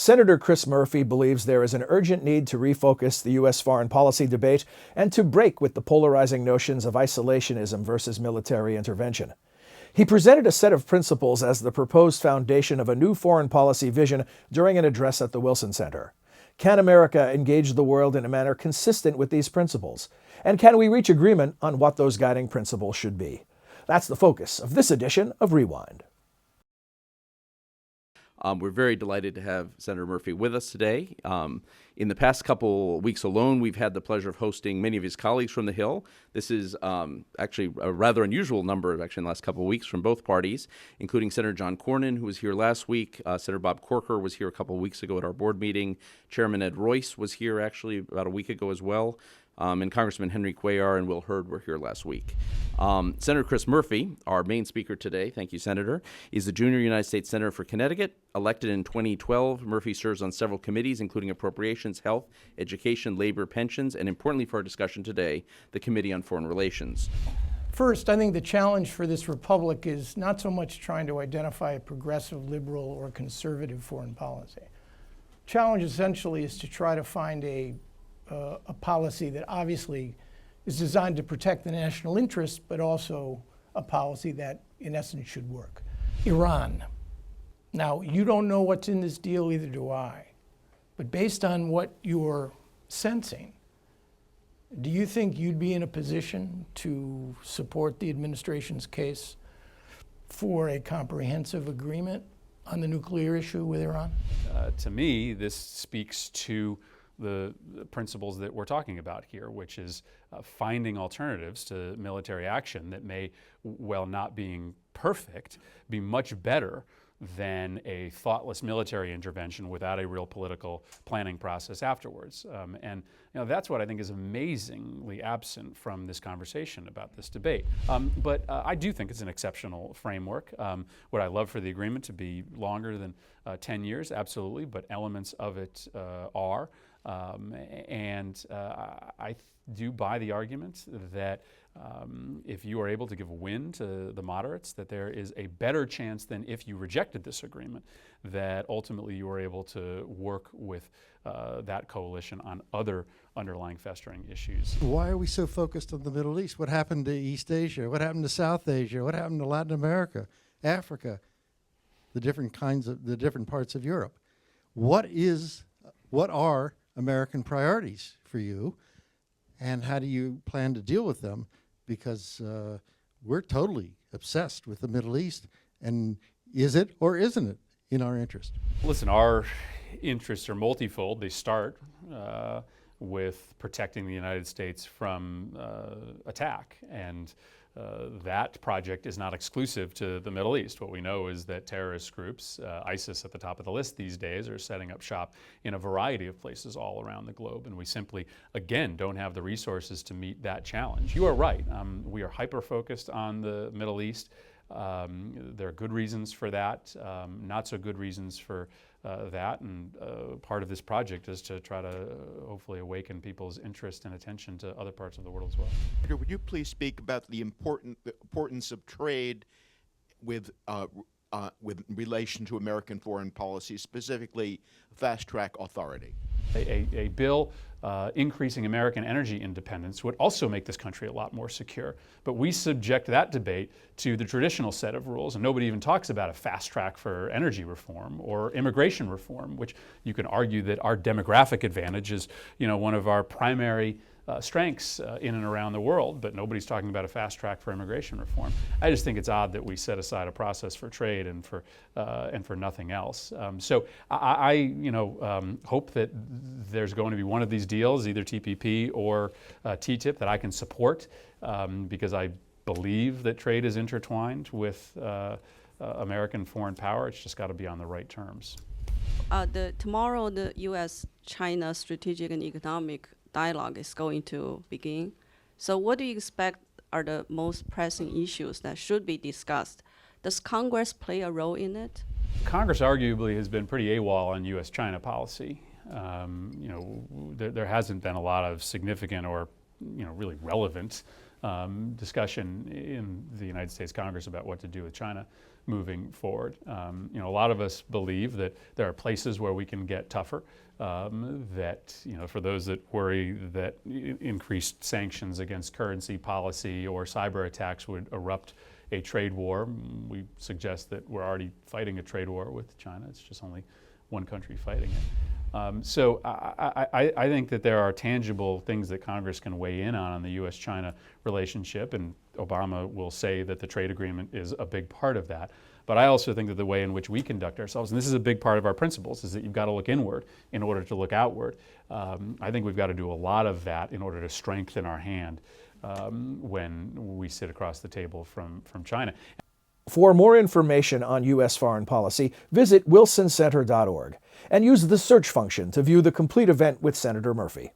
Senator Chris Murphy believes there is an urgent need to refocus the U.S. foreign policy debate and to break with the polarizing notions of isolationism versus military intervention. He presented a set of principles as the proposed foundation of a new foreign policy vision during an address at the Wilson Center. Can America engage the world in a manner consistent with these principles? And can we reach agreement on what those guiding principles should be? That's the focus of this edition of Rewind. We're very delighted to have Senator Murphy with us today. In the past couple weeks alone, we've had the pleasure of hosting many of his colleagues from the Hill. This is actually a rather unusual number, in the last couple of weeks from both parties, including Senator John Cornyn, who was here last week. Senator Bob Corker was here a couple of weeks ago at our board meeting. Chairman Ed Royce was here actually about a week ago as well. And Congressman Henry Cuellar and Will Hurd were here last week. Senator Chris Murphy, our main speaker today, thank you, Senator, is the junior United States Senator for Connecticut. Elected in 2012, Murphy serves on several committees, including Appropriations, Health, Education, Labor, Pensions, and importantly for our discussion today, the Committee on Foreign Relations. First, I think the challenge for this republic is not so much trying to identify a progressive, liberal, or conservative foreign policy. Challenge essentially is to try to find a policy that obviously is designed to protect the national interest, but also a policy that, in essence, should work. Iran. Now, you don't know what's in this deal, either do I. But based on what you're sensing, do you think you'd be in a position to support the administration's case for a comprehensive agreement on the nuclear issue with Iran? To me, this speaks to the principles that we're talking about here, which is finding alternatives to military action that may, while not being perfect, be much better than a thoughtless military intervention without a real political planning process afterwards. And that's what I think is amazingly absent from this conversation about this debate. But I do think it's an exceptional framework. Would I love for the agreement to be longer than 10 years? Absolutely, but elements of it are. I do buy the argument that if you are able to give a win to the moderates, that there is a better chance than if you rejected this agreement, that ultimately you are able to work with that coalition on other underlying festering issues. Why are we so focused on the Middle East? What happened to East Asia? What happened to South Asia? What happened to Latin America, Africa, the different parts of Europe? What are American priorities for you, and how do you plan to deal with them? Because we're totally obsessed with the Middle East, and is it or isn't it in our interest? Listen, our interests are multifold. They start with protecting the United States from attack, and that project is not exclusive to the Middle East. What we know is that terrorist groups, ISIS at the top of the list these days, are setting up shop in a variety of places all around the globe, and we simply, again, don't have the resources to meet that challenge. You are right. We are hyper-focused on the Middle East. There are good reasons for that, not so good reasons for that, and part of this project is to try to hopefully awaken people's interest and attention to other parts of the world as well. Would you please speak about the importance of trade with relation to American foreign policy, specifically fast-track authority? A bill increasing American energy independence would also make this country a lot more secure. But we subject that debate to the traditional set of rules, and nobody even talks about a fast track for energy reform or immigration reform, which you can argue that our demographic advantage is, one of our primary strengths in and around the world, but nobody's talking about a fast track for immigration reform. I just think it's odd that we set aside a process for trade and for nothing else. So I hope that there's going to be one of these deals, either TPP or TTIP, that I can support because I believe that trade is intertwined with American foreign power. It's just got to be on the right terms. Tomorrow, the U.S.-China strategic and economic dialogue is going to begin. So what do you expect are the most pressing issues that should be discussed? Does Congress play a role in it? Congress arguably has been pretty AWOL on U.S.-China policy. There hasn't been a lot of significant or really relevant discussion in the United States Congress about what to do with China moving forward. A lot of us believe that there are places where we can get tougher, that, for those that worry that increased sanctions against currency policy or cyber attacks would erupt a trade war, we suggest that we're already fighting a trade war with China. It's just only one country fighting it. So I think that there are tangible things that Congress can weigh in on the U.S.-China relationship, and Obama will say that the trade agreement is a big part of that. But I also think that the way in which we conduct ourselves, and this is a big part of our principles, is that you've got to look inward in order to look outward. I think we've got to do a lot of that in order to strengthen our hand when we sit across the table from China. For more information on U.S. foreign policy, visit wilsoncenter.org and use the search function to view the complete event with Senator Murphy.